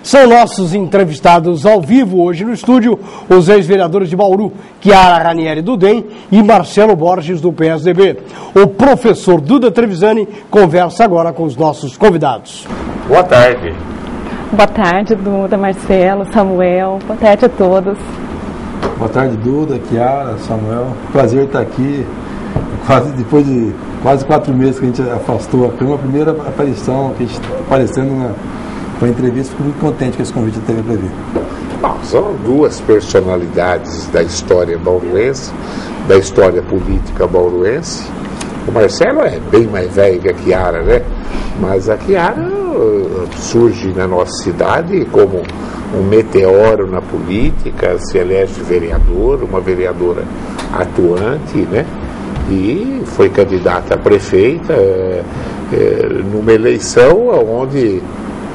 São nossos entrevistados ao vivo hoje no estúdio os ex-vereadores de Bauru, Chiara Ranieri do DEM e Marcelo Borges do PSDB. O professor Duda Trevisani conversa agora com os nossos convidados. Boa tarde. Boa tarde, Duda, Marcelo, Samuel. Boa tarde a todos. Boa tarde, Duda, Chiara, Samuel. Prazer estar aqui. Depois de quase 4 meses que a gente afastou a Câmara, a primeira aparição que a gente está aparecendo para a entrevista, fico muito contente com esse convite da TV para vir. Bom, são duas personalidades da história bauruense, da história política bauruense. O Marcelo é bem mais velho que a Chiara, né? Mas a Chiara surge na nossa cidade como um meteoro na política, se elege vereador, uma vereadora atuante, né? E foi candidata a prefeita numa eleição onde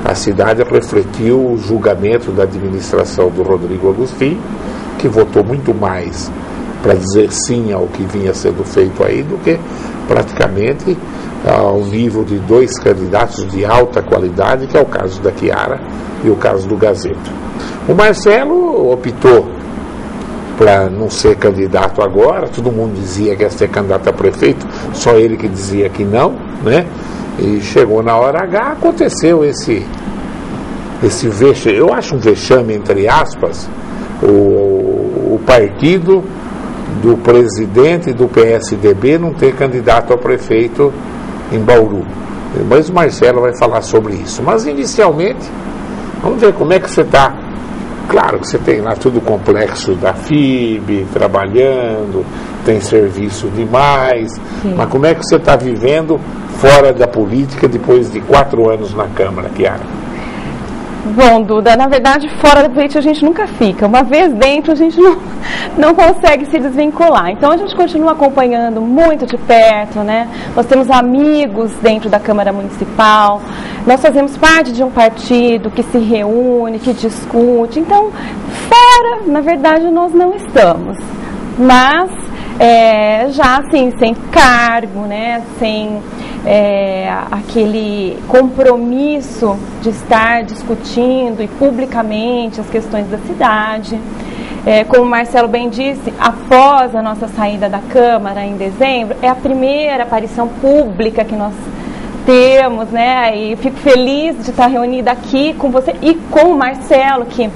a cidade refletiu o julgamento da administração do Rodrigo Agostinho, que votou muito mais para dizer sim ao que vinha sendo feito aí do que praticamente ao nível de 2 candidatos de alta qualidade, que é o caso da Chiara e o caso do Gazeto. O Marcelo optou para não ser candidato agora, todo mundo dizia que ia ser candidato a prefeito, só ele que dizia que não, né? E chegou na hora H, aconteceu esse vexame, eu acho um vexame entre aspas, o partido do presidente do PSDB não ter candidato a prefeito em Bauru. Mas o Marcelo vai falar sobre isso. Mas inicialmente, vamos ver como é que você está. Claro que você tem lá tudo o complexo da FIB, trabalhando, tem serviço demais, mas como é que você está vivendo fora da política depois de 4 anos na Câmara, Chiara? Bom, Duda, na verdade, fora da política a gente nunca fica. Uma vez dentro, a gente não consegue se desvincular. Então, a gente continua acompanhando muito de perto, né? Nós temos amigos dentro da Câmara Municipal, nós fazemos parte de um partido que se reúne, que discute. Então, fora, na verdade, nós não estamos. Mas, já assim, sem cargo, né? Sem aquele compromisso de estar discutindo e publicamente as questões da cidade. Como o Marcelo bem disse, após a nossa saída da Câmara em dezembro, é a primeira aparição pública que nós temos, né? E fico feliz de estar reunida aqui com você e com o Marcelo, que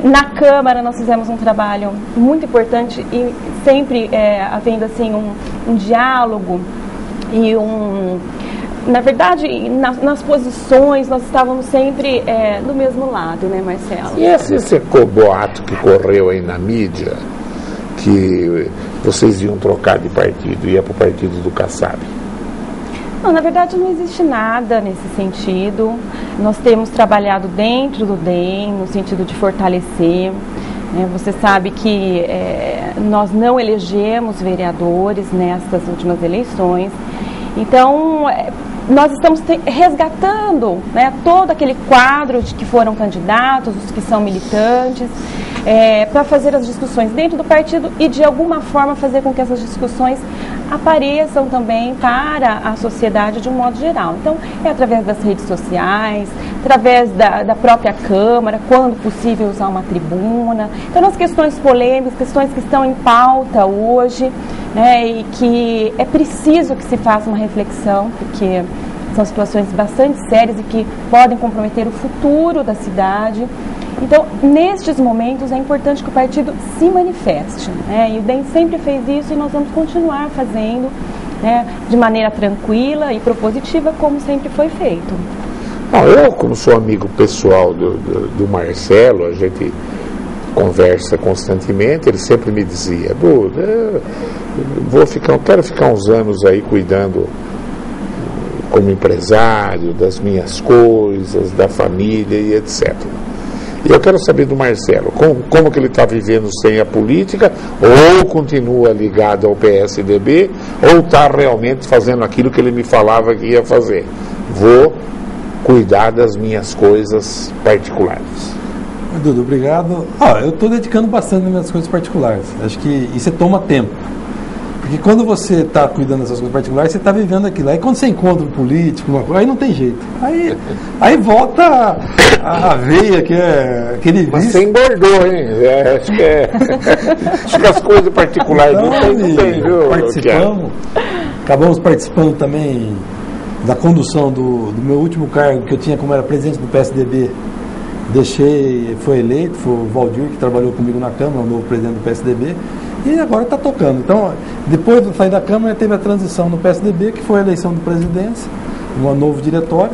na Câmara nós fizemos um trabalho muito importante e sempre havendo assim um diálogo e na verdade, nas posições, nós estávamos sempre do mesmo lado, né, Marcelo? E esse boato que correu aí na mídia, que vocês iam trocar de partido, ia para o partido do Kassab? Não, na verdade não existe nada nesse sentido. Nós temos trabalhado dentro do DEM, no sentido de fortalecer. Você sabe que nós não elegemos vereadores nessas últimas eleições. Então, nós estamos resgatando, né, todo aquele quadro de que foram candidatos, os que são militantes, para fazer as discussões dentro do partido e, de alguma forma, fazer com que essas discussões apareçam também para a sociedade de um modo geral. Então, é através das redes sociais, através da própria Câmara, quando possível usar uma tribuna. Então, as questões polêmicas, questões que estão em pauta hoje, né, e que é preciso que se faça uma reflexão, porque são situações bastante sérias e que podem comprometer o futuro da cidade. Então, nestes momentos, é importante que o partido se manifeste, né? E o DEM sempre fez isso e nós vamos continuar fazendo, né, de maneira tranquila e propositiva, como sempre foi feito. Bom, eu, como sou amigo pessoal do Marcelo, a gente conversa constantemente, ele sempre me dizia: Duda, quero ficar uns anos aí cuidando como empresário das minhas coisas, da família e etc. E eu quero saber do Marcelo, como que ele está vivendo sem a política, ou continua ligado ao PSDB, ou está realmente fazendo aquilo que ele me falava que ia fazer. Vou cuidar das minhas coisas particulares. Duda, obrigado. Eu estou dedicando bastante nas minhas coisas particulares. Acho que isso toma tempo. Porque quando você está cuidando dessas coisas particulares, você está vivendo aquilo. Aí quando você encontra um político, uma coisa, aí não tem jeito. Aí volta a veia, que é aquele vício. Mas você engordou, hein? Acho que as coisas particulares Então, não tem, viu? Participamos. Acabamos participando também da condução do meu último cargo, que eu tinha como era presidente do PSDB. Deixei, foi eleito, foi o Valdir, que trabalhou comigo na Câmara, o novo presidente do PSDB, e agora está tocando. Então, depois de sair da Câmara, teve a transição no PSDB, que foi a eleição do presidente, um novo diretório,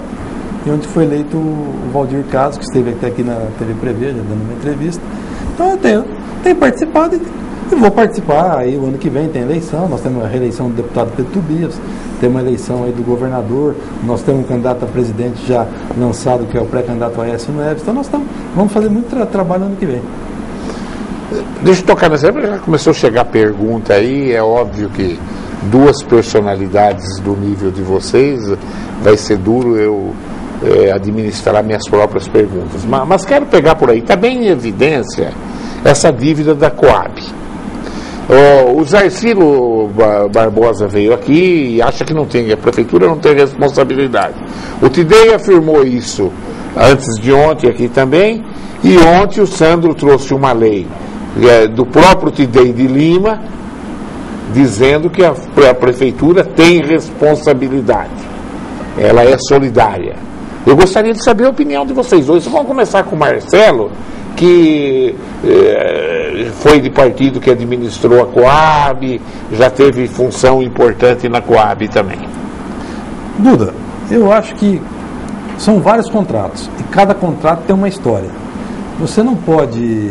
e onde foi eleito o Valdir Caso, que esteve até aqui na TV Preveja, dando uma entrevista. Então, eu tenho participado e vou participar. Aí, o ano que vem tem eleição, nós temos a reeleição do deputado Pedro Tobias, temos a eleição aí do governador, nós temos um candidato a presidente já lançado, que é o pré-candidato Aécio Neves. Então, nós vamos fazer muito trabalho no ano que vem. Deixa eu tocar nessa época, já começou a chegar pergunta aí, é óbvio que duas personalidades do nível de vocês, vai ser duro eu administrar minhas próprias perguntas, mas quero pegar por aí, está bem em evidência essa dívida da Coab. O Zarcilo Barbosa veio aqui e acha que a prefeitura não tem responsabilidade. O Tidei afirmou isso antes de ontem aqui também, e ontem o Sandro trouxe uma lei do próprio Tidei de Lima, dizendo que a prefeitura tem responsabilidade, ela é solidária. Eu gostaria de saber a opinião de vocês dois. Vamos começar com o Marcelo, que foi de partido que administrou a Coab, já teve função importante na Coab também. Duda, eu acho que são vários contratos, e cada contrato tem uma história. Você não pode...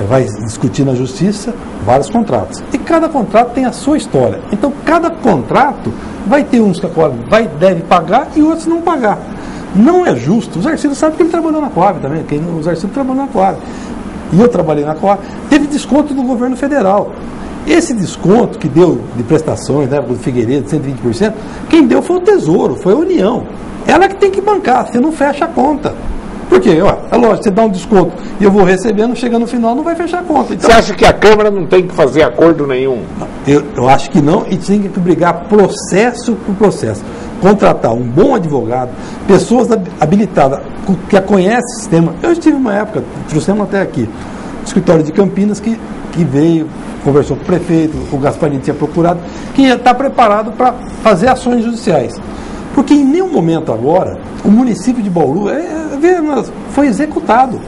vai discutir na justiça vários contratos. E cada contrato tem a sua história. Então, cada contrato vai ter uns que a Coab deve pagar e outros não pagar. Não é justo. O Zarcilo sabe que ele trabalhou na Coab também. O Zarcilo trabalhou na Coab. E eu trabalhei na Coab. Teve desconto do governo federal. Esse desconto que deu de prestações, né, do Figueiredo, 120%, quem deu foi o Tesouro, foi a União. Ela que tem que bancar, você não fecha a conta. Por quê? É lógico, você dá um desconto e eu vou recebendo, chega no final, não vai fechar a conta. Então, você acha que a Câmara não tem que fazer acordo nenhum? Eu acho que não, e tem que brigar processo por processo. Contratar um bom advogado, pessoas habilitadas, que conhecem o sistema. Eu estive uma época, trouxemos até aqui, o escritório de Campinas, que veio, conversou com o prefeito, o Gasparini tinha procurado, que está preparado para fazer ações judiciais. Porque em nenhum momento agora, o município de Bauru foi executado.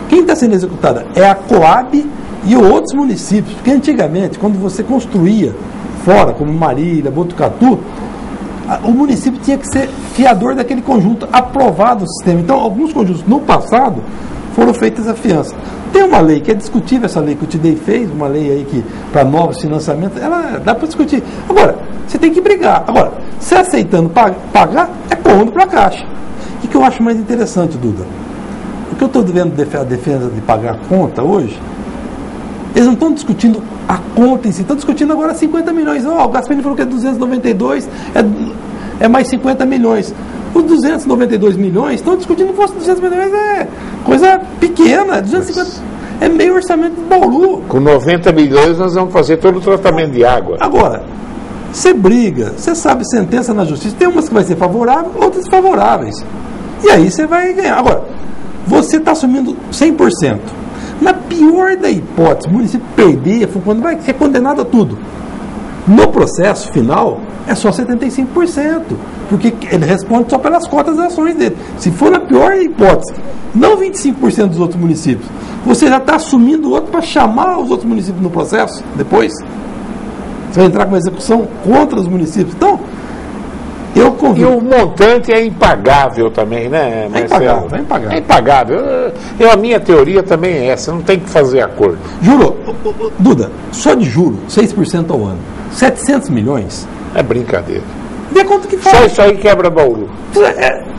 Quem está sendo executado é a Coab e outros municípios. Porque antigamente, quando você construía fora, como Marília, Botucatu, o município tinha que ser fiador daquele conjunto, aprovado o sistema. Então, alguns conjuntos no passado foram feitas a fiança. Tem uma lei que é discutível, essa lei que o Tidei fez, uma lei aí que para novos financiamentos, ela dá para discutir. Agora, você tem que brigar. Agora, se aceitando pagar, é cômodo para a Caixa. O que eu acho mais interessante, Duda? O que eu estou vendo a defesa de pagar a conta hoje, eles não estão discutindo a conta em si, estão discutindo agora 50 milhões. O Gasparini falou que é 292, é mais 50 milhões. Os 292 milhões, estão discutindo, fosse 200 milhões é coisa pequena, 250 é meio orçamento de Bauru. Com 90 milhões nós vamos fazer todo o tratamento de água. Agora, você briga, você sabe sentença na justiça, tem umas que vai ser favorável, outras desfavoráveis. E aí você vai ganhar. Agora, você está assumindo 100%. Na pior da hipótese, o município perder, quando vai ser condenado a tudo. No processo final, é só 75%, porque ele responde só pelas cotas das ações dele. Se for na pior hipótese, não 25% dos outros municípios, você já está assumindo o outro para chamar os outros municípios no processo, depois. Você vai entrar com uma execução contra os municípios. Então, eu convido. E o montante é impagável também, né, Marcelo? É impagável. É impagável. A minha teoria também é essa, não tem que fazer acordo. Juro, Duda, só de juro, 6% ao ano. 700 milhões. É brincadeira. Vê quanto que faz. Só isso aí quebra Bauru.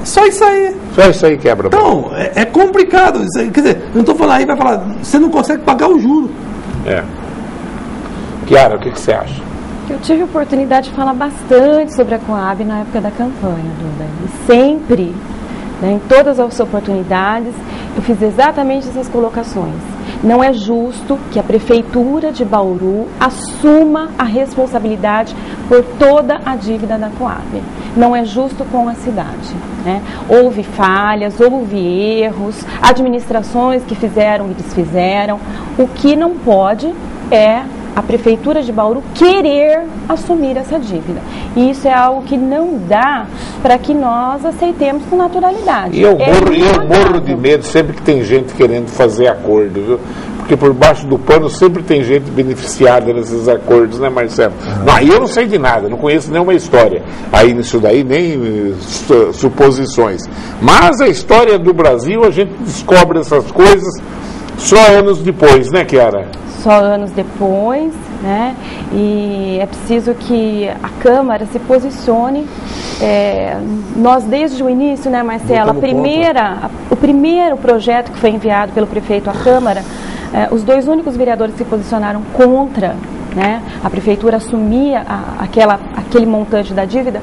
Só isso aí. Só isso aí quebra Bauru. Então, é complicado. Quer dizer, eu não estou falando aí, vai falar, você não consegue pagar o juro. Chiara, o que você acha? Eu tive a oportunidade de falar bastante sobre a Coab na época da campanha, Duda. E sempre, em todas as oportunidades, eu fiz exatamente essas colocações. Não é justo que a Prefeitura de Bauru assuma a responsabilidade por toda a dívida da Coab. Não é justo com a cidade, né? Houve falhas, houve erros, administrações que fizeram e desfizeram. O que não pode é a Prefeitura de Bauru querer assumir essa dívida. E isso é algo que não dá para que nós aceitemos com naturalidade. E eu morro de medo sempre que tem gente querendo fazer acordo, viu? Porque por baixo do pano sempre tem gente beneficiada nesses acordos, né, Marcelo? Não, aí eu não sei de nada, não conheço nenhuma história aí nisso daí, nem suposições. Mas a história do Brasil, a gente descobre essas coisas só anos depois, né, Chiara? Só anos depois, né? E é preciso que a Câmara se posicione. Nós, desde o início, né, Marcelo, o primeiro projeto que foi enviado pelo prefeito à Câmara, os dois únicos vereadores que se posicionaram contra, né, a Prefeitura assumir aquele montante da dívida,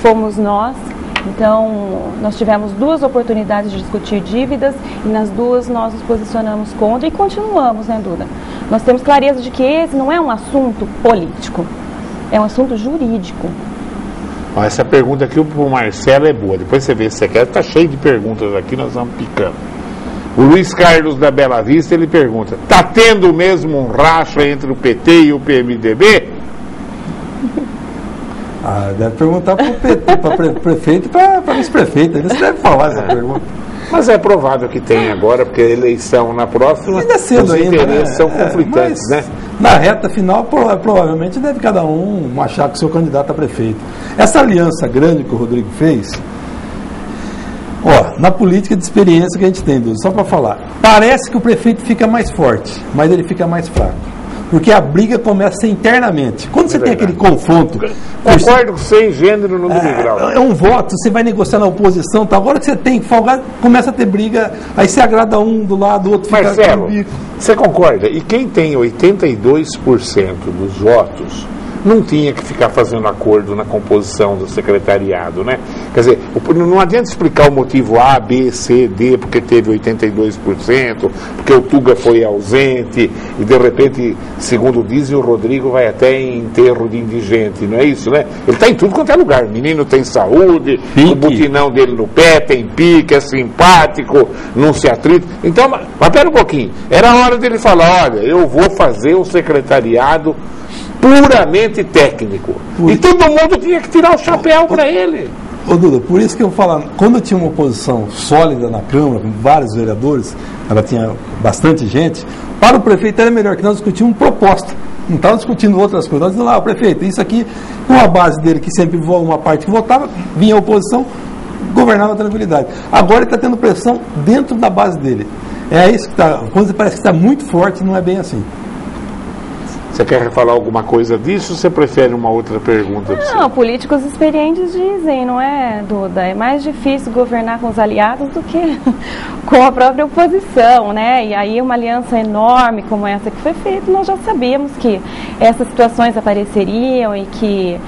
fomos nós. Então, nós tivemos duas oportunidades de discutir dívidas e nas duas nós nos posicionamos contra e continuamos, né, Duda? Nós temos clareza de que esse não é um assunto político, é um assunto jurídico. Essa pergunta aqui para o Marcelo é boa, depois você vê se você quer, está cheio de perguntas aqui, nós vamos picando. O Luiz Carlos da Bela Vista, ele pergunta, está tendo mesmo um racha entre o PT e o PMDB? Deve perguntar para o PT, para prefeito e para vice-prefeito. Eles devem falar essa pergunta. Mas é provável que tenha agora, porque a eleição na próxima, ainda cedo os interesses são conflitantes, né? Na reta final, provavelmente deve cada um achar que o seu candidato a prefeito. Essa aliança grande que o Rodrigo fez, na política de experiência que a gente tem, só para falar, parece que o prefeito fica mais forte, mas ele fica mais fraco. Porque a briga começa internamente. Quando você tem aquele confronto... Concordo sem gênero, número de grau. É um voto, você vai negociar na oposição, tá? Agora que você tem que folgar, começa a ter briga, aí você agrada um do lado, o outro fica... Marcelo, você concorda? E quem tem 82% dos votos não tinha que ficar fazendo acordo na composição do secretariado, né? Quer dizer, não adianta explicar o motivo A, B, C, D, porque teve 82%, porque o Tuga foi ausente, e de repente, segundo dizem, o Rodrigo vai até em enterro de indigente, não é isso, né? Ele está em tudo quanto é lugar, o menino tem saúde, o butinão dele no pé, tem pique, é simpático, não se atrita. Então, mas pera um pouquinho, era hora dele falar, olha, eu vou fazer o secretariado puramente técnico. E todo mundo tinha que tirar o chapéu para ele. Duda, por isso que eu falo, quando tinha uma oposição sólida na Câmara, com vários vereadores, ela tinha bastante gente, para o prefeito era melhor que nós discutíamos proposta. Não estava discutindo outras coisas. Nós dizíamos, prefeito, isso aqui, com a base dele, que sempre uma parte que votava, vinha a oposição, governava a tranquilidade. Agora ele está tendo pressão dentro da base dele. É isso que está. Quando parece que está muito forte, não é bem assim. Você quer falar alguma coisa disso ou você prefere uma outra pergunta? Não, políticos experientes dizem, não é, Duda? É mais difícil governar com os aliados do que com a própria oposição, né? E aí uma aliança enorme como essa que foi feita, nós já sabíamos que essas situações apareceriam e que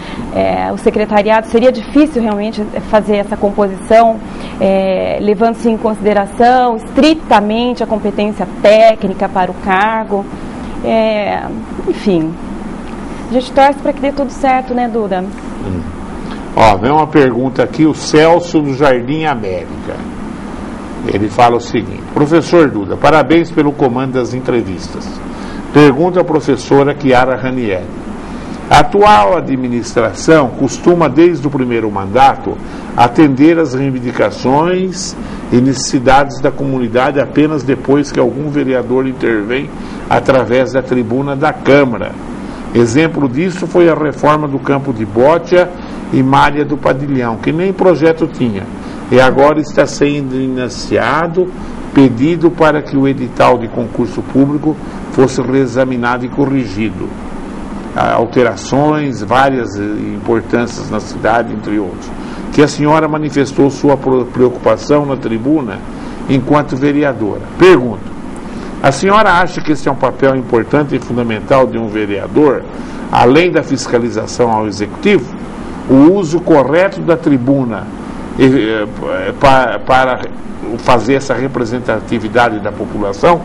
o secretariado seria difícil realmente fazer essa composição, levando-se em consideração estritamente a competência técnica para o cargo. Enfim, a gente torce para que dê tudo certo, né, Duda? Vem uma pergunta aqui, o Celso do Jardim América. Ele fala o seguinte: professor Duda, parabéns pelo comando das entrevistas. Pergunta a professora Chiara Ranieri. A atual administração costuma, desde o primeiro mandato, atender às reivindicações e necessidades da comunidade apenas depois que algum vereador intervém através da tribuna da Câmara. Exemplo disso foi a reforma do campo de Bótia e Mária do Padilhão, que nem projeto tinha, e agora está sendo iniciado pedido para que o edital de concurso público fosse reexaminado e corrigido. Alterações, várias importâncias na cidade, entre outros. Que a senhora manifestou sua preocupação na tribuna enquanto vereadora. Pergunto: a senhora acha que esse é um papel importante e fundamental de um vereador, além da fiscalização ao executivo? O uso correto da tribuna para fazer essa representatividade da população?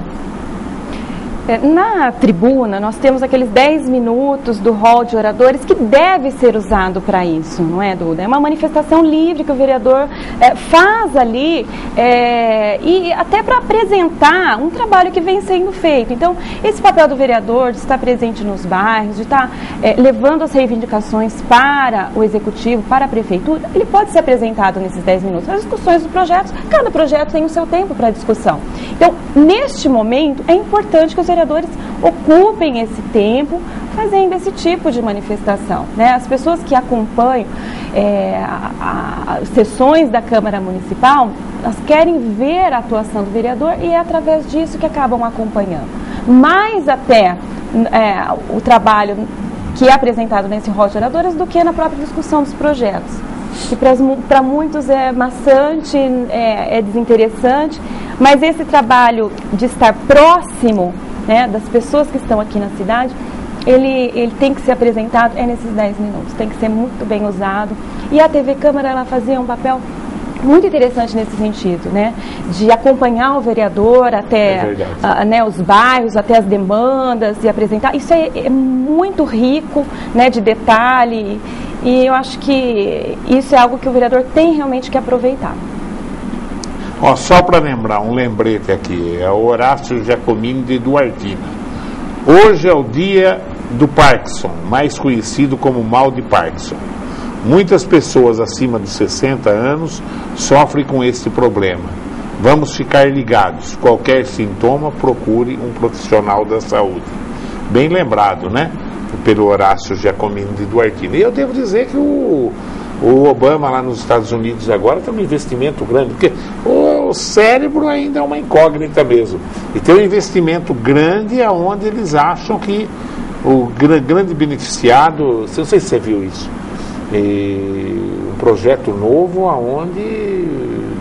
Na tribuna, nós temos aqueles 10 minutos do hall de oradores que deve ser usado para isso, não é, Duda? É uma manifestação livre que o vereador faz ali e até para apresentar um trabalho que vem sendo feito. Então, esse papel do vereador de estar presente nos bairros, de estar levando as reivindicações para o executivo, para a prefeitura, ele pode ser apresentado nesses 10 minutos. As discussões dos projetos, cada projeto tem o seu tempo para discussão. Então, neste momento, é importante que os vereadores ocupem esse tempo fazendo esse tipo de manifestação, né? As pessoas que acompanham as sessões da Câmara Municipal, elas querem ver a atuação do vereador e é através disso que acabam acompanhando. Mais até o trabalho que é apresentado nesse rol de oradoras do que na própria discussão dos projetos. Que para muitos é maçante, é desinteressante, mas esse trabalho de estar próximo, né, das pessoas que estão aqui na cidade, ele tem que ser apresentado nesses 10 minutos, tem que ser muito bem usado. E a TV Câmara, ela fazia um papel muito interessante nesse sentido, né, de acompanhar o vereador até os bairros, até as demandas, e apresentar. Isso é muito rico, né, de detalhe, e eu acho que isso é algo que o vereador tem realmente que aproveitar. Só para lembrar, um lembrete aqui, é o Horácio Giacomini de Duartina. Hoje é o dia do Parkinson, mais conhecido como mal de Parkinson. Muitas pessoas acima dos 60 anos sofrem com este problema. Vamos ficar ligados. Qualquer sintoma, procure um profissional da saúde. Bem lembrado, né? Pelo Horácio Giacomini de Duartina. E eu devo dizer que o Obama lá nos Estados Unidos agora tem um investimento grande, porque o cérebro ainda é uma incógnita mesmo. E tem um investimento grande aonde eles acham que o grande beneficiado, não sei se você viu isso, um projeto novo aonde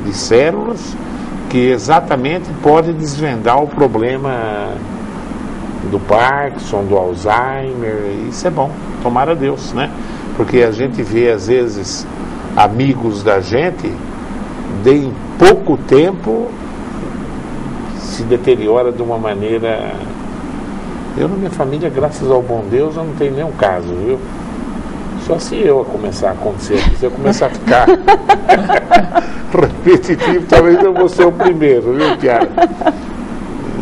de células que exatamente pode desvendar o problema do Parkinson, do Alzheimer. Isso é bom, tomara a Deus, né? Porque a gente vê às vezes amigos da gente em pouco tempo se deteriora de uma maneira. Eu na minha família, graças ao bom Deus, eu não tenho nenhum caso, viu? Só se eu começar a acontecer, se eu começar a ficar repetitivo, talvez eu vou ser o primeiro, viu, Tiara?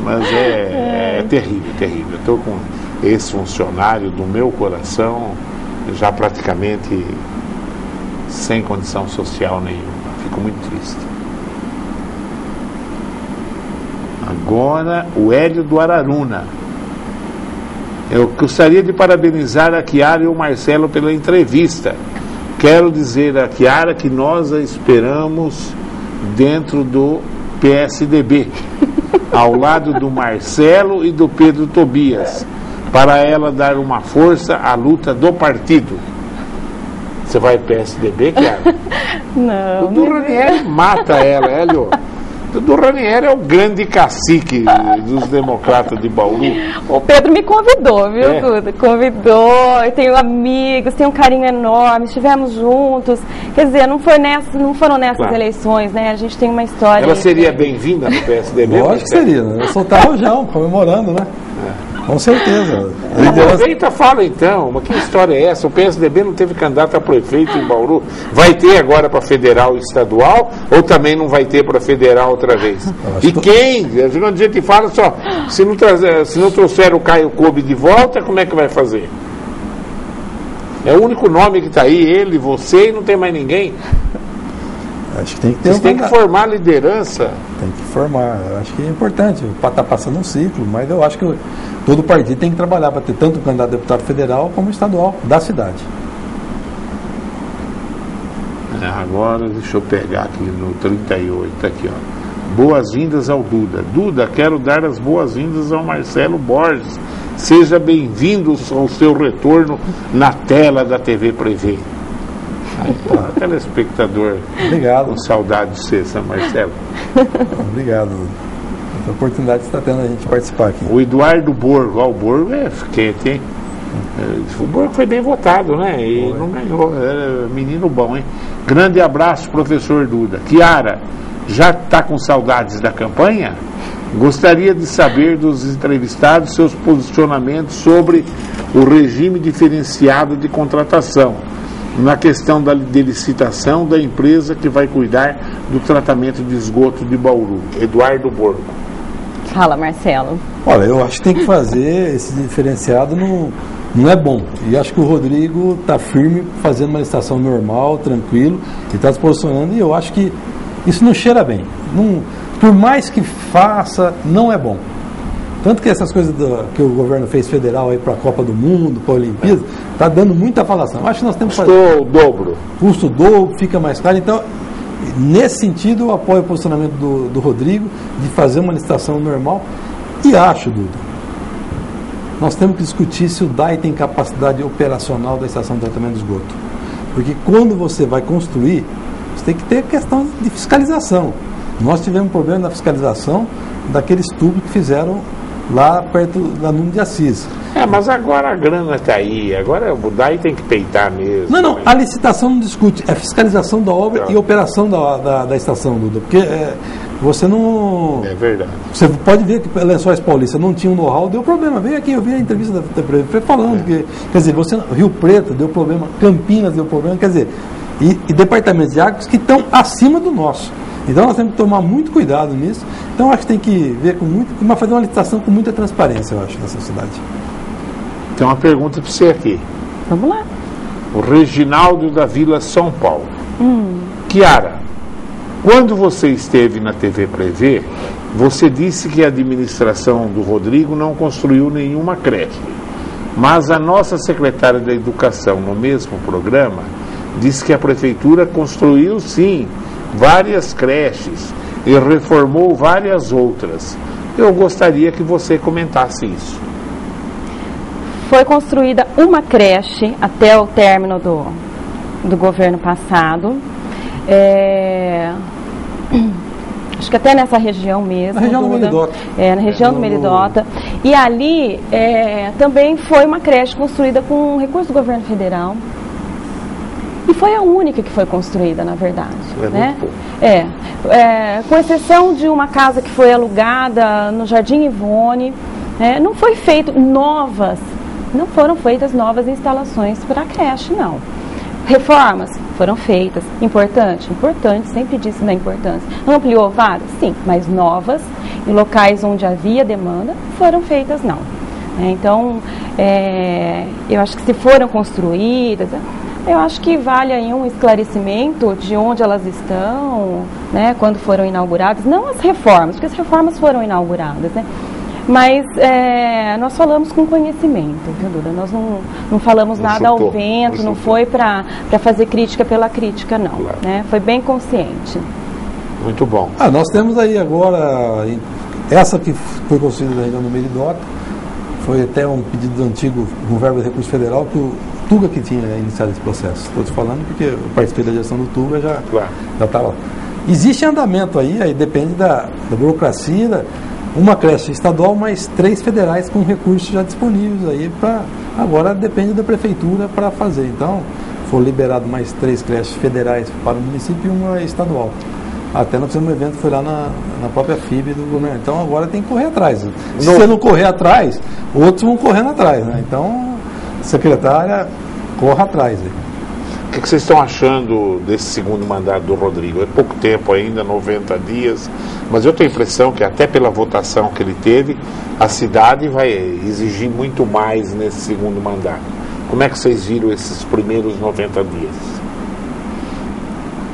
Mas é terrível, terrível. Eu estou com esse funcionário do meu coração já praticamente sem condição social nenhuma. Fico muito triste. Agora, o Hélio do Araruna. Eu gostaria de parabenizar a Chiara e o Marcelo pela entrevista. Quero dizer a Chiara que nós a esperamos dentro do PSDB, ao lado do Marcelo e do Pedro Tobias, para ela dar uma força à luta do partido. Você vai PSDB, Chiara? Não. O Dudu Ranieri mata ela, Hélio. O Dudu Ranieri é o grande cacique dos democratas de Bauru. O Pedro me convidou, viu, Duda? Convidou, eu tenho amigos, tenho um carinho enorme, estivemos juntos. Quer dizer, não foram nessas eleições, né? A gente tem uma história. Ela seria bem-vinda no PSDB? Lógico que seria, né? Eu soltar rojão, comemorando, né? Com certeza. Aproveita, fala então, mas que história é essa? O PSDB não teve candidato a prefeito em Bauru. Vai ter agora para federal e estadual ou também não vai ter para federal outra vez? E quem? A gente fala só, se não trouxer o Caio Kobe de volta, como é que vai fazer? É o único nome que está aí, ele, você e não tem mais ninguém. Acho que tem que ter Vocês têm que formar liderança. Tem que formar. Eu acho que é importante para estar passando um ciclo, mas eu acho que todo partido tem que trabalhar para ter tanto o candidato a deputado federal como estadual da cidade. Agora, deixa eu pegar aqui no 38, tá aqui, ó. Boas-vindas ao Duda. Duda, quero dar as boas-vindas ao Marcelo Borges. Seja bem-vindo ao seu retorno na tela da TV Prevê. Telespectador. Obrigado. Com saudade de você, São Marcelo. Obrigado. Essa oportunidade que está tendo a gente participar aqui. O Eduardo Borgo. O Borgo é quente, hein? O Borgo foi bem votado, né? E não ganhou. Era menino bom, hein? Grande abraço, professor Duda. Chiara, já está com saudades da campanha? Gostaria de saber dos entrevistados seus posicionamentos sobre o regime diferenciado de contratação, na questão de licitação da empresa que vai cuidar do tratamento de esgoto de Bauru. Eduardo Borgo. Fala, Marcelo. Olha, eu acho que tem que fazer esse diferenciado, não é bom. E acho que o Rodrigo está firme, fazendo uma licitação normal, tranquilo, e está se posicionando, e eu acho que isso não cheira bem. Por mais que faça, não é bom. Tanto que essas coisas que o governo fez federal aí para a Copa do Mundo, para a Olimpíada, está dando muita falação. Acho que nós temos que fazer. O dobro. Custo dobro, fica mais caro. Então, nesse sentido, eu apoio o posicionamento do Rodrigo de fazer uma licitação normal. E acho, Duda, nós temos que discutir se o DAI tem capacidade operacional da estação de tratamento de esgoto. Porque quando você vai construir, você tem que ter questão de fiscalização. Nós tivemos problema na fiscalização daqueles tubos que fizeram lá perto da Nuno de Assis. Mas agora a grana está aí, agora o DAI tem que peitar mesmo. Não, a licitação não discute, é fiscalização da obra e operação da estação, Duda, porque você não... É verdade. Você pode ver que Lençóis Paulista não tinha um know-how, deu problema. Veio aqui, eu vi a entrevista da Prefeitura falando que, quer dizer, Rio Preto deu problema, Campinas deu problema, quer dizer, e departamentos de águas que estão acima do nosso. Então nós temos que tomar muito cuidado nisso. Então acho que tem que ver mas fazer uma licitação com muita transparência, eu acho, nessa cidade. Tem uma pergunta para você aqui. Vamos lá. O Reginaldo da Vila São Paulo. Chiara, quando você esteve na TV Prevê, você disse que a administração do Rodrigo não construiu nenhuma creche. Mas a nossa secretária da Educação, no mesmo programa, disse que a prefeitura construiu, sim, várias creches e reformou várias outras. Eu gostaria que você comentasse isso. Foi construída uma creche até o término do governo passado. Acho que até nessa região mesmo. Na região do Melidota. Na região do Melidota. E ali também foi uma creche construída com recurso do governo federal. E foi a única que foi construída, na verdade. Muito pouco. Com exceção de uma casa que foi alugada no Jardim Ivone, não foi feito não foram feitas novas instalações para a creche, não. Reformas foram feitas. Importante, sempre disse da importância. Ampliou várias? Sim, mas novas, em locais onde havia demanda, foram feitas não. Então, eu acho que se foram construídas... Eu acho que vale aí um esclarecimento de onde elas estão, quando foram inauguradas. Não as reformas, porque as reformas foram inauguradas, Mas nós falamos com conhecimento, viu, Duda? Nós não falamos nada ao vento, não foi para fazer crítica pela crítica, não. Claro. Foi bem consciente. Muito bom. Nós temos aí agora, essa que foi construída na região do Melidota, foi até um pedido do antigo Governo de Recurso Federal, que o Tuga que tinha iniciado esse processo. Estou te falando porque eu participei da gestão do Tuga, já estava lá. Existe andamento aí depende da burocracia, uma creche estadual, mais 3 federais com recursos já disponíveis aí para... Agora depende da prefeitura para fazer. Então, foi liberado mais 3 creches federais para o município e uma estadual. Até nós fizemos um evento, foi lá na própria FIB do governo. Então agora tem que correr atrás. Se você não correr atrás, outros vão correndo atrás, Então, secretária, corra atrás. O que vocês estão achando desse segundo mandato do Rodrigo? É pouco tempo ainda, 90 dias, mas eu tenho a impressão que até pela votação que ele teve, a cidade vai exigir muito mais nesse segundo mandato. Como é que vocês viram esses primeiros 90 dias?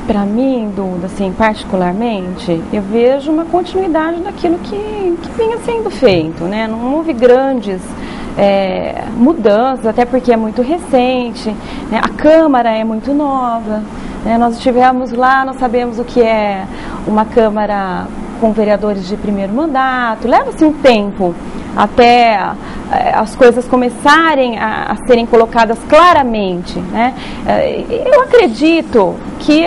Para mim, Duda, assim, particularmente, eu vejo uma continuidade daquilo que vinha sendo feito, Não houve grandes mudanças, até porque é muito recente, a Câmara é muito nova, nós estivemos lá, nós sabemos o que é uma Câmara com vereadores de primeiro mandato, leva-se um tempo até as coisas começarem a serem colocadas claramente, Eu acredito que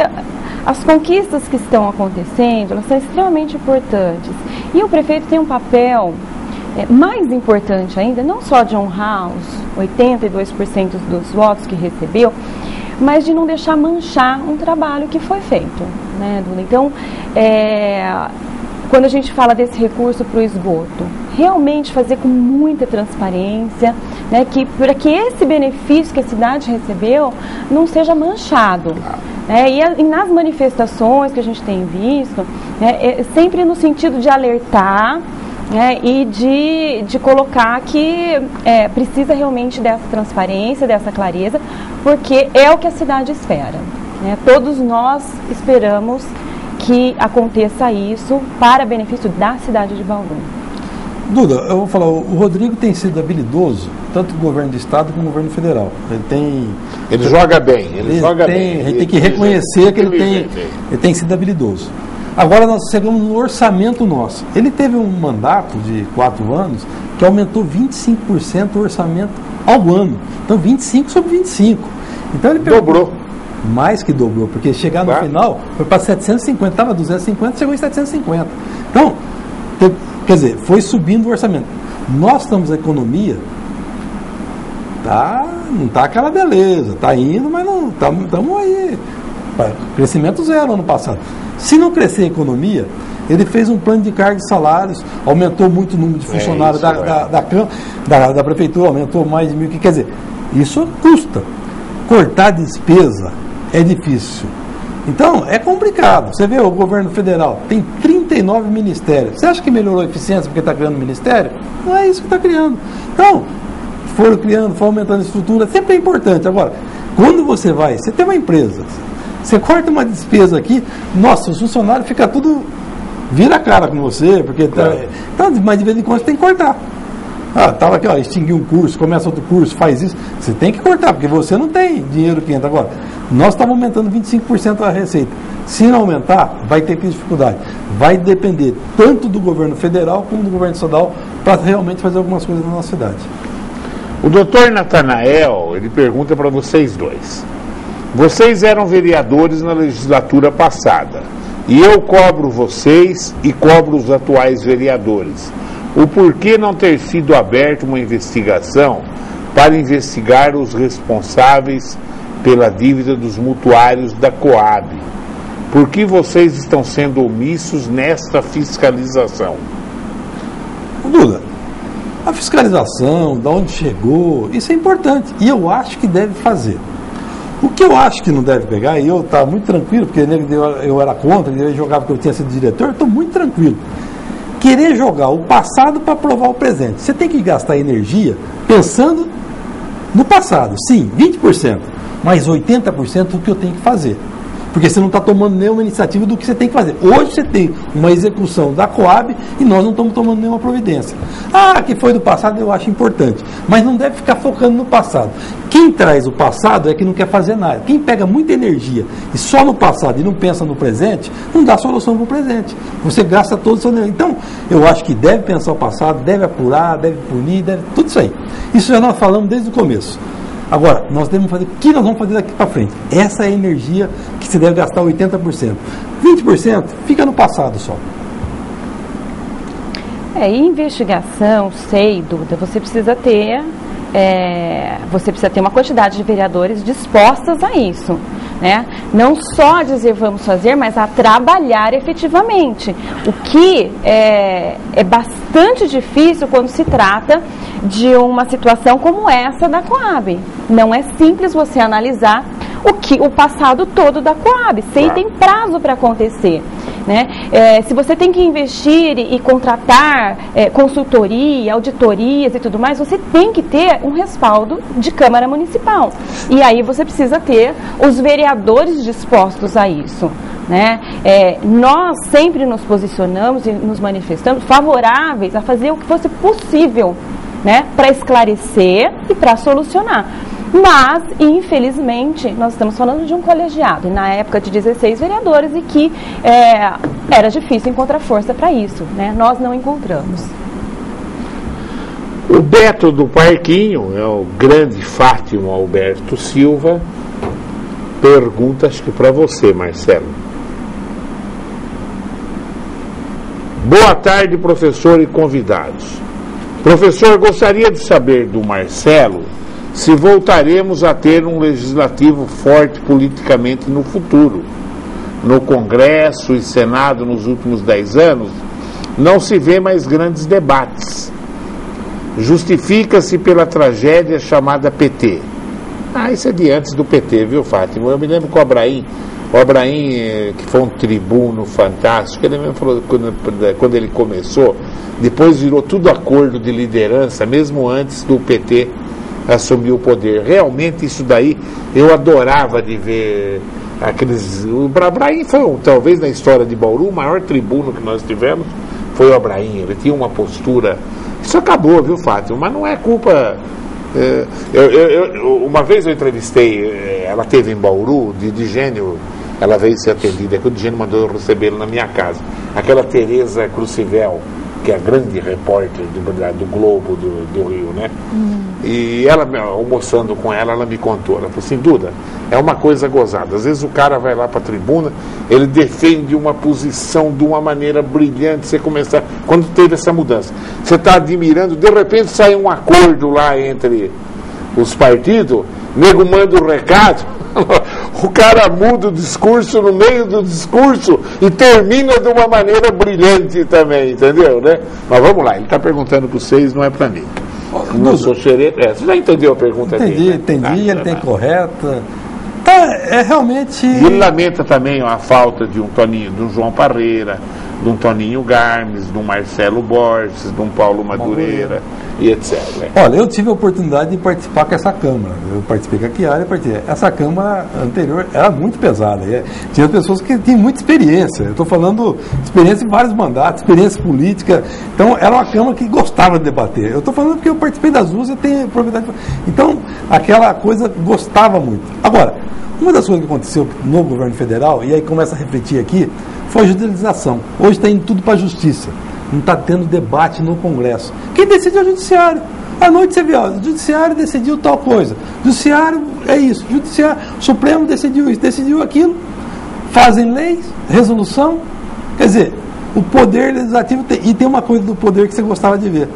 as conquistas que estão acontecendo, elas são extremamente importantes, e o prefeito tem um papel mais importante ainda, não só de honrar os 82% dos votos que recebeu, mas de não deixar manchar um trabalho que foi feito, Duda? Então, quando a gente fala desse recurso para o esgoto, realmente fazer com muita transparência, né, para que esse benefício que a cidade recebeu não seja manchado. E nas manifestações que a gente tem visto, sempre no sentido de alertar, e de colocar que precisa realmente dessa transparência, dessa clareza, porque é o que a cidade espera. Todos nós esperamos que aconteça isso para benefício da cidade de Bauru. Duda, eu vou falar, o Rodrigo tem sido habilidoso, tanto no governo do estado como no governo federal. Ele joga bem, a gente tem que reconhecer que ele tem sido habilidoso. Agora nós chegamos no orçamento nosso. Ele teve um mandato de 4 anos que aumentou 25% o orçamento ao ano. Então 25 sobre 25. Então ele dobrou. Mais que dobrou, porque chegar no final foi para 750, estava 250, chegou em 750. Então, quer dizer, foi subindo o orçamento. Nós estamos na economia, não está aquela beleza, está indo, mas não estamos aí. Crescimento zero ano passado. Se não crescer a economia, ele fez um plano de cargos e salários, aumentou muito o número de funcionários da prefeitura, aumentou mais de 1.000, quer dizer, isso custa. Cortar despesa é difícil. Então, é complicado. Você vê o governo federal, tem 39 ministérios. Você acha que melhorou a eficiência porque está criando ministério? Não é isso que está criando. Então, foram criando, foram aumentando a estrutura, sempre é importante. Agora, quando você tem uma empresa, você corta uma despesa aqui, nossa, os funcionários ficam tudo, vira a cara com você, porque mas de vez em quando você tem que cortar. Estava aqui, extinguir um curso, começa outro curso, faz isso. Você tem que cortar, porque você não tem dinheiro que entra. Agora, nós estamos aumentando 25% a receita. Se não aumentar, vai ter dificuldade. Vai depender tanto do governo federal como do governo estadual para realmente fazer algumas coisas na nossa cidade. O doutor Natanael, ele pergunta para vocês dois. Vocês eram vereadores na legislatura passada e eu cobro vocês e cobro os atuais vereadores. O porquê não ter sido aberta uma investigação para investigar os responsáveis pela dívida dos mutuários da Coab? Por que vocês estão sendo omissos nesta fiscalização? Duda, a fiscalização, de onde chegou, isso é importante e eu acho que deve fazer. O que eu acho que não deve pegar, e eu estava muito tranquilo, porque eu era contra, ele jogava porque eu tinha sido diretor, eu estou muito tranquilo. Querer jogar o passado para provar o presente. Você tem que gastar energia pensando no passado. Sim, 20%, mas 80% do que eu tenho que fazer. Porque você não está tomando nenhuma iniciativa do que você tem que fazer. Hoje você tem uma execução da Coab e nós não estamos tomando nenhuma providência. Que foi do passado, eu acho importante. Mas não deve ficar focando no passado. Quem traz o passado é que não quer fazer nada. Quem pega muita energia e só no passado e não pensa no presente, não dá solução para o presente. Você gasta todo o seu energia. Então, eu acho que deve pensar o passado, deve apurar, deve punir, tudo isso aí. Isso já nós falamos desde o começo. Agora, nós devemos fazer o que nós vamos fazer daqui para frente. Essa é a energia que se deve gastar 80%. 20% fica no passado só. Investigação, sei, Duda, você precisa ter uma quantidade de vereadores dispostas a isso. Não só a dizer vamos fazer, mas a trabalhar efetivamente. O que é bastante difícil quando se trata de uma situação como essa da Coab. Não é simples você analisar o passado todo da Coab. Tem prazo para acontecer. Se você tem que investir e contratar consultoria, auditorias e tudo mais, você tem que ter um respaldo de Câmara Municipal. E aí você precisa ter os vereadores dispostos a isso. Nós sempre nos posicionamos e nos manifestamos favoráveis a fazer o que fosse possível, para esclarecer e para solucionar. Mas, infelizmente, nós estamos falando de um colegiado, na época de 16 vereadores, e que era difícil encontrar força para isso. Nós não encontramos. O Beto do Parquinho, é o grande Fátima Alberto Silva, pergunta, acho que para você, Marcelo. Boa tarde, professor e convidados. Professor, gostaria de saber do Marcelo se voltaremos a ter um legislativo forte politicamente no futuro. No Congresso e Senado nos últimos 10 anos, não se vê mais grandes debates. Justifica-se pela tragédia chamada PT. Isso é de antes do PT, viu, Fátima? Eu me lembro que o Abraim, que foi um tribuno fantástico, ele mesmo falou que quando ele começou, depois virou tudo acordo de liderança, mesmo antes do PT assumir o poder. Realmente isso daí eu adorava de ver aqueles... O Abraim foi, talvez na história de Bauru, o maior tribuno que nós tivemos foi o Abraim. Ele tinha uma postura... Isso acabou, viu, Fátima? Mas não é culpa... uma vez eu entrevistei, ela teve em Bauru, de Digênio, ela veio ser atendida, que o Digênio mandou eu recebê-la na minha casa. Aquela Tereza Crucivel, que é a grande repórter do Globo do Rio, né? E ela, almoçando com ela me contou, ela falou assim, Duda, é uma coisa gozada, às vezes o cara vai lá para a tribuna, ele defende uma posição de uma maneira brilhante, você começa, quando teve essa mudança, você está admirando, de repente sai um acordo lá entre os partidos, nego manda um recado, o cara muda o discurso no meio do discurso e termina de uma maneira brilhante também, entendeu, né? Mas vamos lá, ele está perguntando para vocês, não é para mim. Não sou xereta. Você já entendeu a pergunta dele? Entendi, ele tem correta. É realmente... E ele lamenta também a falta de um Toninho, de um João Parreira, de um Toninho Garmes, de um Marcelo Borges, de um Paulo Madureira e etc. Olha, eu tive a oportunidade de participar com essa Câmara. Eu participei com a Chiara e participei. Essa Câmara anterior era muito pesada. Tinha pessoas que tinham muita experiência. Eu estou falando experiência em vários mandatos, experiência política. Então, era uma Câmara que gostava de debater. Eu estou falando porque eu participei das duas e tenho propriedade. Então, aquela coisa gostava muito. Agora, uma das coisas que aconteceu no governo federal, e aí começa a refletir aqui, foi a judicialização. Hoje está indo tudo para a justiça. Não está tendo debate no Congresso. Quem decide é o Judiciário. À noite você vê, o Judiciário decidiu tal coisa. Judiciário é isso. Judiciário, Supremo decidiu isso, decidiu aquilo. Fazem leis, resolução. Quer dizer, o poder legislativo e tem uma coisa do poder que você gostava de ver.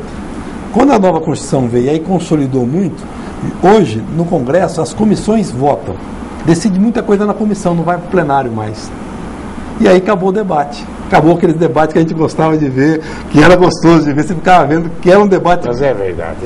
Quando a nova Constituição veio e aí consolidou muito, hoje, no Congresso, as comissões votam. Decide muita coisa na comissão, não vai para o plenário mais. E aí acabou o debate. Acabou aquele debate que a gente gostava de ver, que era gostoso de ver, você ficava vendo que era um debate. Mas é verdade.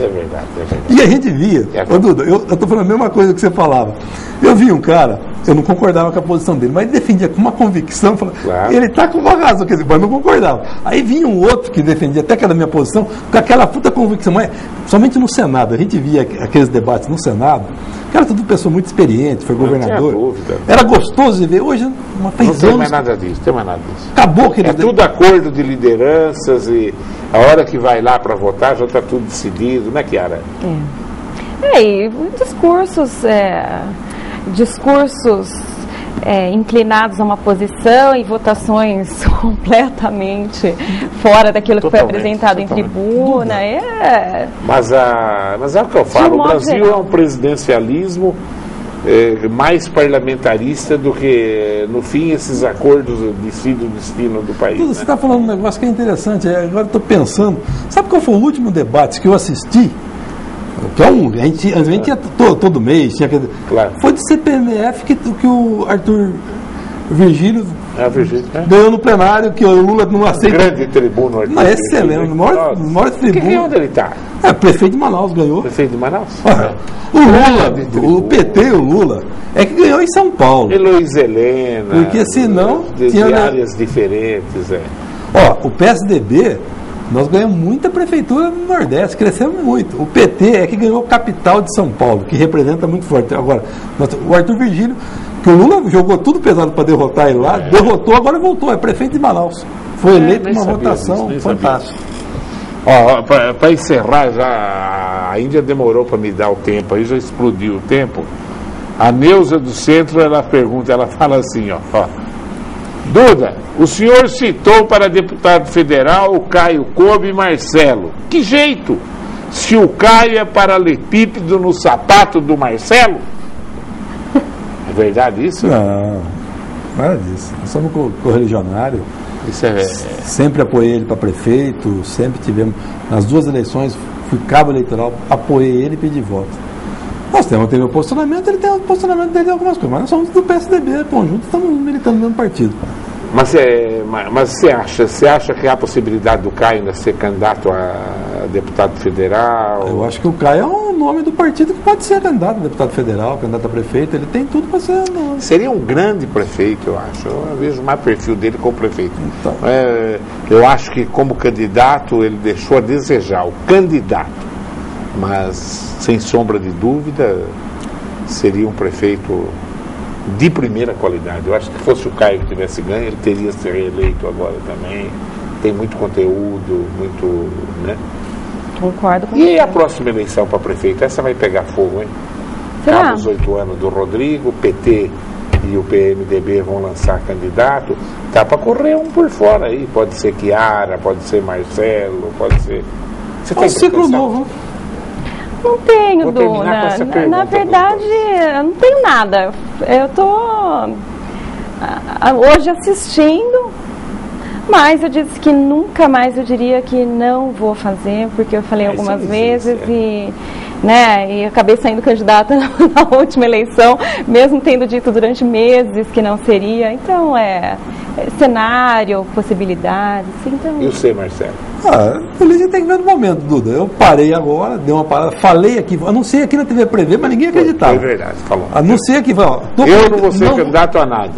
E a gente via, Duda, eu estou falando a mesma coisa que você falava. Eu vi um cara, eu não concordava com a posição dele, mas ele defendia com uma convicção, claro. Ele está com uma razão, quer dizer, mas não concordava. Aí vinha um outro que defendia até aquela minha posição, com aquela puta convicção, mas somente no Senado, a gente via aqueles debates no Senado, que era tudo pessoa muito experiente, foi governador. Era gostoso de ver, hoje não tem mais nada disso, Acabou aquele tudo acordo de lideranças e a hora que vai lá para votar já está tudo decidido, né, Chiara? E discursos inclinados a uma posição e votações completamente fora daquilo que foi apresentado em tribuna. Mas é o que eu falo, o Brasil é um presidencialismo mais parlamentarista do que, no fim, esses acordos decidem o destino do país. Você está falando um negócio que é interessante, agora estou pensando, sabe qual foi o último debate que eu assisti? Que a gente ia todo mês, claro. Foi de CPMF que o Arthur Virgílio ganhou no plenário, que o Lula não aceita. Grande tribuno, Arthur. Mas excelente, o maior tribuno. Onde ele está? Prefeito de Manaus ganhou. Prefeito de Manaus? O Lula, o PT e o Lula, é que ganhou em São Paulo. E Luiz Helena. Porque senão tinha áreas diferentes. O PSDB, nós ganhamos muita prefeitura no Nordeste, crescemos muito. O PT é que ganhou capital de São Paulo, que representa muito forte. Agora, o Arthur Virgílio, que o Lula jogou tudo pesado para derrotar ele lá, derrotou, agora voltou, é prefeito de Manaus. Foi eleito uma votação fantástica. Para encerrar, já a Índia demorou para me dar o tempo, aí já explodiu o tempo. A Neuza do Centro, ela fala assim, Duda, o senhor citou para deputado federal o Caio Coube e Marcelo. Que jeito? Se o Caio é paralelepípedo no sapato do Marcelo? É verdade isso? Não, nada disso. Nós somos correligionário. Sempre apoiei ele para prefeito, sempre tivemos. Nas duas eleições, fui cabo eleitoral, apoiei ele e pedi voto. Nós temos o posicionamento, ele tem o posicionamento dele em algumas coisas, mas nós somos do PSDB, conjunto, estamos militando no mesmo partido. Mas você acha que há a possibilidade do Caio ainda ser candidato a deputado federal? Eu acho que o Caio é um nome do partido que pode ser candidato a deputado federal, candidato a prefeito, ele tem tudo para ser. Seria um grande prefeito, eu acho. Eu vejo mais perfil dele como prefeito. Então. Eu acho que como candidato ele deixou a desejar, o candidato. Mas, sem sombra de dúvida, seria um prefeito de primeira qualidade. Eu acho que se fosse o Caio que tivesse ganho, ele teria se reeleito agora também. Tem muito conteúdo, muito, né? Concordo com E você. a próxima eleição para prefeito? Essa vai pegar fogo, hein? Será? Acaba os 8 anos do Rodrigo, o PT e o PMDB vão lançar candidato. Tá para correr um por fora aí. Pode ser Chiara, pode ser Marcelo, pode ser... Você É um ciclo novo. Não tenho, Vou terminar com essa Duna. pergunta, Na verdade, eu não tenho nada. Eu estou hoje assistindo, mas eu disse que nunca mais eu diria que não vou fazer, porque eu falei algumas vezes e acabei saindo candidata na última eleição, mesmo tendo dito durante meses que não seria. Então, cenário, possibilidades. Então... E você, Marcelo? Feliz tem que ver no momento, Duda. Eu parei agora, dei uma parada, falei aqui, anunciei aqui na TV Prevê, mas ninguém acreditava. É verdade, falou. Anunciei aqui, Eu não vou ser candidato a nada.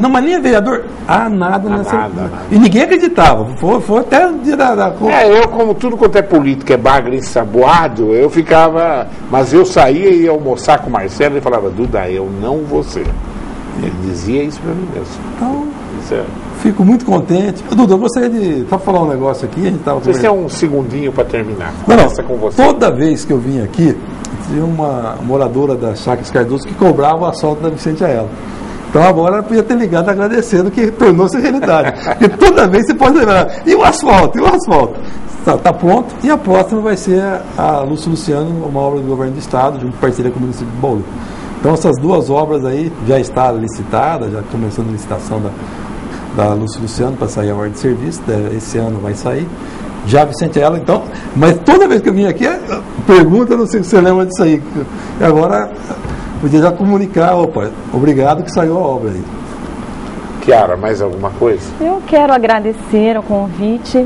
Não, mas nem é vereador, a nada. Nada. E ninguém acreditava. Foi até o dia da Eu, como tudo quanto é político, é bagre ensaboado, eu ficava. Mas eu saía e ia almoçar com o Marcelo e falava, Duda, eu não vou ser. Ele dizia isso pra mim mesmo. Então, Isso é. fico muito contente. Duda, eu gostaria de só falar um negócio aqui. A gente tava Vocês têm um segundinho para terminar. Não, Começa com você. toda vez que eu vim aqui, tinha uma moradora da Chácara Cardoso que cobrava o asfalto da Vicente a ela. Então agora eu podia ter ligado agradecendo que tornou-se realidade. Porque toda vez você pode lembrar, e o asfalto? Está pronto, e a próxima vai ser a Lúcio Luciano, uma obra do governo do estado, junto com parceria com o município de Bauru. Então essas duas obras aí já está licitada, já começando a licitação da Lúcio Luciano para sair a ordem de serviço, esse ano vai sair. Já Vicente ela, então, mas toda vez que eu vim aqui, pergunta, não sei se você lembra disso aí. E agora, podia já comunicar, obrigado que saiu a obra aí. Chiara, mais alguma coisa? Eu quero agradecer o convite,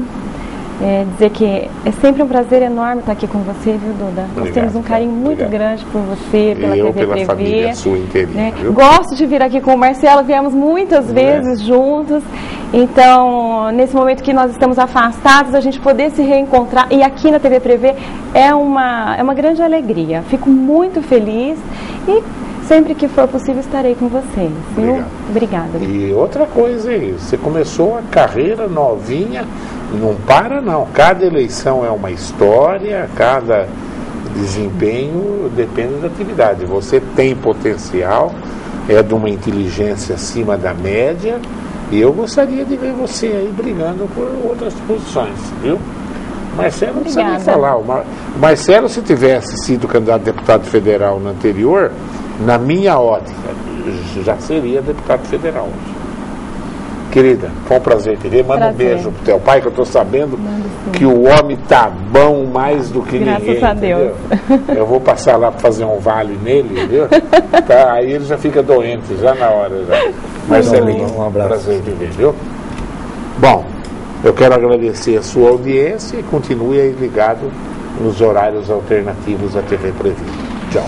dizer que é sempre um prazer enorme estar aqui com você, viu, Duda? Nós temos um carinho muito grande por você, pela TV pela Prevê. família sua inteirinha, viu? Gosto de vir aqui com o Marcelo, viemos muitas vezes juntos. Então, nesse momento que nós estamos afastados, a gente poder se reencontrar e aqui na TV Prevê é uma grande alegria. Fico muito feliz e sempre que for possível estarei com vocês. Obrigada. E outra coisa aí, você começou a carreira novinha, não para não. Cada eleição é uma história, cada desempenho depende da atividade. Você tem potencial, é de uma inteligência acima da média, e eu gostaria de ver você aí brigando por outras posições, viu? Marcelo não precisa nem falar. O Marcelo, se tivesse sido candidato a deputado federal no anterior, na minha ótica, já seria deputado federal hoje. Querida, foi um prazer te ver. Manda um beijo pro teu pai, que eu estou sabendo que o homem tá bom mais do que Graças ninguém. a Deus. Entendeu? Eu vou passar lá para fazer um vale nele, viu? Tá, aí ele já fica doente, já na hora. Já. Marcelinho, um abraço. Prazer te ver, viu? Bom, eu quero agradecer a sua audiência e continue aí ligado nos horários alternativos da TV Prevê. Tchau.